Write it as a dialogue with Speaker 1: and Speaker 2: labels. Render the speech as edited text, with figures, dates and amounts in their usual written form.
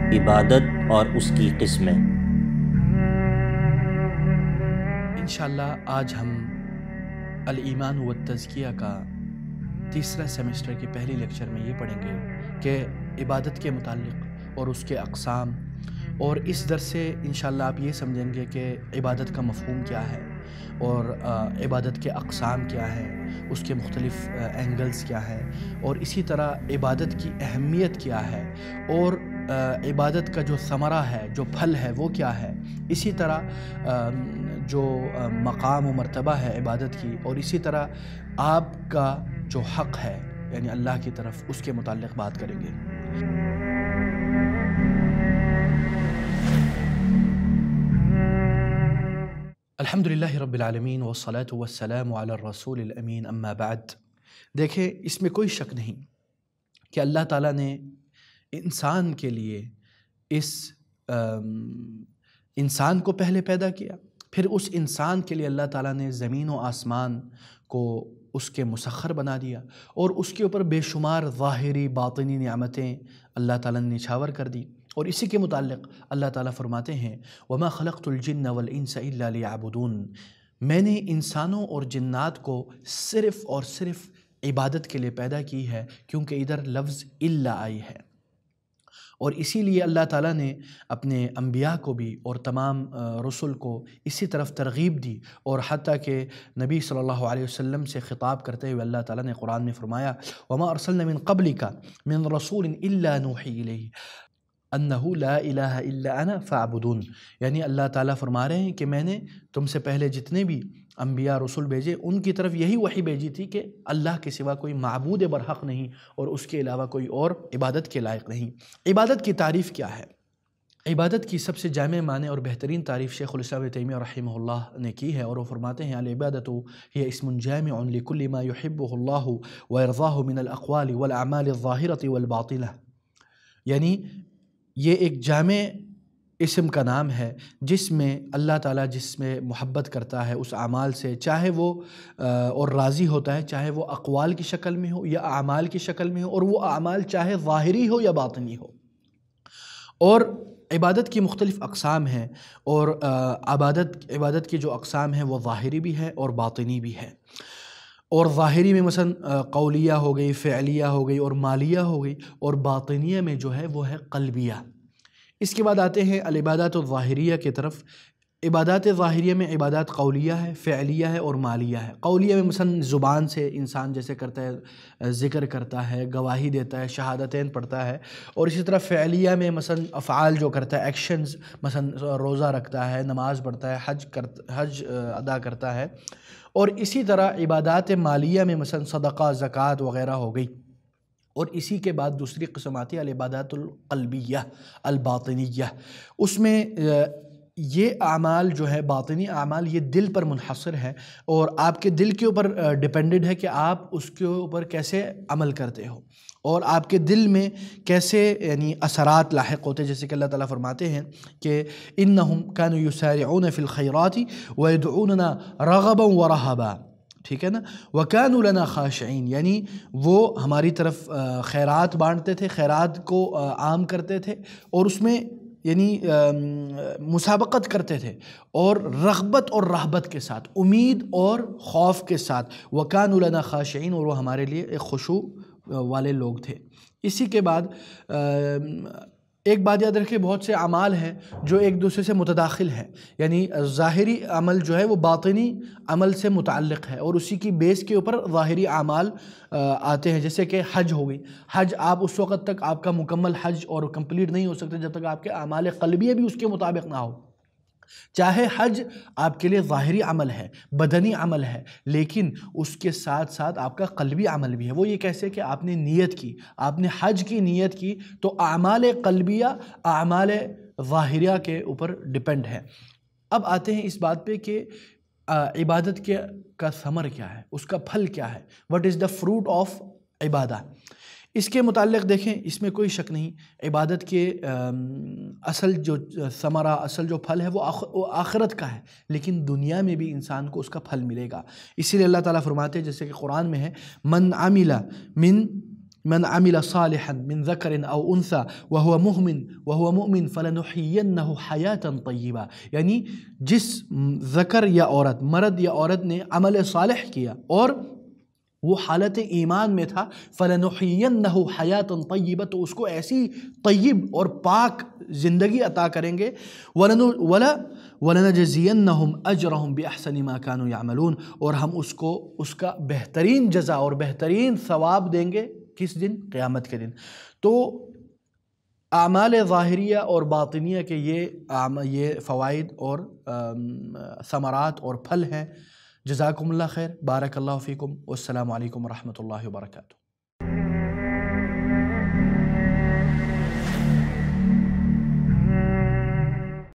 Speaker 1: عبادت اور اس کی قسمیں۔
Speaker 2: انشاءاللہ آج ہم الایمان والتزکیہ کا تیسرا سیمسٹر کی پہلی لیکچر میں یہ پڑھیں گے کہ عبادت کے متعلق اور اس کے اقسام، اور اس درس سے انشاءاللہ آپ یہ سمجھیں گے کہ عبادت کا مفہوم کیا ہے اور عبادت کے اقسام کیا ہے، اس کے مختلف اینگلز کیا ہے، اور اسی طرح عبادت کی اہمیت کیا ہے، اور عبادت کا جو ثمرہ ہے، جو پھل ہے وہ کیا ہے، اسی طرح جو مقام و مرتبہ ہے عبادت کی، اور اسی طرح آپ کا جو حق ہے یعنی اللہ کی طرف، اس کے متعلق بات کریں گے۔ الحمدللہ رب العالمین والصلاة والسلام علی الرسول الامین، اما بعد۔ دیکھیں، اس میں کوئی شک نہیں کہ اللہ تعالیٰ نے انسان کے لیے اس انسان کو پہلے پیدا کیا، پھر اس انسان کے لیے اللہ تعالیٰ نے زمین و آسمان کو اس کے مسخر بنا دیا، اور اس کے اوپر بے شمار ظاہری باطنی نعمتیں اللہ تعالیٰ نے نچھاور کر دی۔ اور اسی کے متعلق اللہ تعالیٰ فرماتے ہیں وَمَا خَلَقْتُ الْجِنَّ وَالْإِنسَ إِلَّا لِيَعْبُدُونَ، میں نے انسانوں اور جنات کو صرف اور صرف عبادت کے لیے پیدا کی ہے، کیونکہ ادھر لفظ الا آئی ہے، اور اسی لیے اللہ تعالیٰ نے اپنے انبیاء کو بھی اور تمام رسل کو اسی طرف ترغیب دی، اور حتیٰ کہ نبی صلی اللہ علیہ وسلم سے خطاب کرتے ہوئے اللہ تعالیٰ نے قرآن میں فرمایا وَمَا أَرْسَلْنَا مِن قَبْلِكَ مِن رَسُولٍ إِلَّا نُوحِي إِلَيْهِ انہو لا الہ الا انا فاعبدون، یعنی اللہ تعالیٰ فرما رہے ہیں کہ میں نے تم سے پہلے جتنے بھی انبیاء رسول بھیجے ان کی طرف یہی وحی بھیجی تھی کہ اللہ کے سوا کوئی معبود برحق نہیں، اور اس کے علاوہ کوئی اور عبادت کے لائق نہیں۔ عبادت کی تعریف کیا ہے؟ عبادت کی سب سے جامع معنی اور بہترین تعریف شیخ الاسلام ابن تیمیہ رحمہ اللہ نے کی ہے، اور وہ فرماتے ہیں العبادۃ ہی اسم جامع لکل ما یحبہ اللہ ویرضاہ من الاقوال والاعمال الظاہرۃ والباطنہ، یعنی یہ ایک جامع اسم کا نام ہے جس میں اللہ تعالیٰ جس میں محبت کرتا ہے اس اعمال سے، چاہے وہ اور راضی ہوتا ہے، چاہے وہ اقوال کی شکل میں ہو یا اعمال کی شکل میں ہو، اور وہ اعمال چاہے ظاہری ہو یا باطنی ہو۔ اور عبادت کی مختلف اقسام ہیں، اور عبادت کی جو اقسام ہیں وہ ظاہری بھی ہے اور باطنی بھی ہے۔ اور ظاہری میں مثلا قولیہ ہو گئی، فعلیہ ہو گئی اور مالیہ ہو گئی، اور باطنیہ میں جو ہے وہ ہے قلبیہ۔ اس کے بعد آتے ہیں العبادات الظاہریہ کی طرف۔ عبادات ظاہریہ میں عبادات قولیہ ہے، فعلیہ ہے اور مالیہ ہے۔ قولیہ میں مثلا زبان سے انسان جیسے کرتا ہے، ذکر کرتا ہے، گواہی دیتا ہے، شہادتین پڑھتا ہے، اور اسی طرح فعلیہ میں مثلا افعال جو کرتا ہے، ایکشنز، مثلا روزہ رکھتا ہے، نماز پڑھتا ہے، حج ادا کرتا ہے، اور اسی طرح عبادات مالیہ میں مثلا صدقہ، زکوٰۃ وغیرہ ہو گئی۔ اور اسی کے بعد دوسری قسم آتی ہے العبادات القلبیہ الباطنیہ، اس میں یہ اعمال جو ہے باطنی اعمال یہ دل پر منحصر ہے، اور آپ کے دل کے اوپر ڈیپینڈڈ ہے کہ آپ اس کے اوپر کیسے عمل کرتے ہو، اور آپ کے دل میں کیسے یعنی اثرات لاحق ہوتے ہیں، جیسے کہ اللہ تعالیٰ فرماتے ہیں کہ انہم کانوا یسارعون فی الخیرات ویدعوننا رغبا ورہبا، ٹھیک ہے نا، وَكَانُوا لَنَا خَاشِعِينَ، یعنی وہ ہماری طرف خیرات بانٹتے تھے، خیرات کو عام کرتے تھے، اور اس میں یعنی مسابقت کرتے تھے، اور رغبت اور رہبت کے ساتھ، امید اور خوف کے ساتھ، وَكَانُوا لَنَا خَاشِعِينَ، اور وہ ہمارے لیے ایک خشوع والے لوگ تھے۔ اسی کے بعد ایک بات یاد رکھیں، بہت سے اعمال ہیں جو ایک دوسرے سے متداخل ہیں، یعنی ظاہری عمل جو ہے وہ باطنی عمل سے متعلق ہے، اور اسی کی بیس کے اوپر ظاہری اعمال آتے ہیں، جیسے کہ حج ہو گئی۔ حج آپ اس وقت تک آپ کا مکمل حج اور کمپلیٹ نہیں ہو سکتے جب تک آپ کے اعمال قلبیہ بھی اس کے مطابق نہ ہو۔ چاہے حج آپ کے لیے ظاہری عمل ہے، بدنی عمل ہے، لیکن اس کے ساتھ ساتھ آپ کا قلبی عمل بھی ہے۔ وہ یہ کیسے کہ آپ نے نیت کی، آپ نے حج کی نیت کی، تو اعمال قلبیہ اعمال ظاہریہ کے اوپر ڈیپینڈ ہے۔ اب آتے ہیں اس بات پہ کہ عبادت کا ثمر کیا ہے، اس کا پھل کیا ہے، what is the fruit of Ubadah. اس کے متعلق دیکھیں، اس میں کوئی شک نہیں، عبادت کے اصل جو ثمرہ، اصل جو پھل ہے وہ آخرت کا ہے، لیکن دنیا میں بھی انسان کو اس کا پھل ملے گا۔ اسی لیے اللہ تعالیٰ فرماتے ہیں، جیسے کہ قرآن میں ہے من عمل من عمل صالحا من ذکر او انثى وهو مؤمن فلنحيينه حیاتا طیبہ، یعنی جس ذکر یا عورت، مرد یا عورت نے عمل صالح کیا اور وہ حالت ایمان میں تھا، فَلَنُحْيِيَنَّهُ حَيَاةً طَيِّبَةً، تو اس کو ایسی طیب اور پاک زندگی عطا کریں گے، وَلَنَجْزِيَنَّهُمْ أَجْرَهُمْ بِأَحْسَنِ مَا كَانُوا يَعْمَلُونَ، اور ہم اس کو اس کا بہترین جزا اور بہترین ثواب دیں گے، کس دن؟ قیامت کے دن۔ تو اعمال ظاہریہ اور باطنیہ کے یہ فوائد اور ثمرات اور پھل ہیں۔ جزاکم اللہ خیر، بارک اللہ فیکم، والسلام علیکم ورحمۃ اللہ وبرکاتہ۔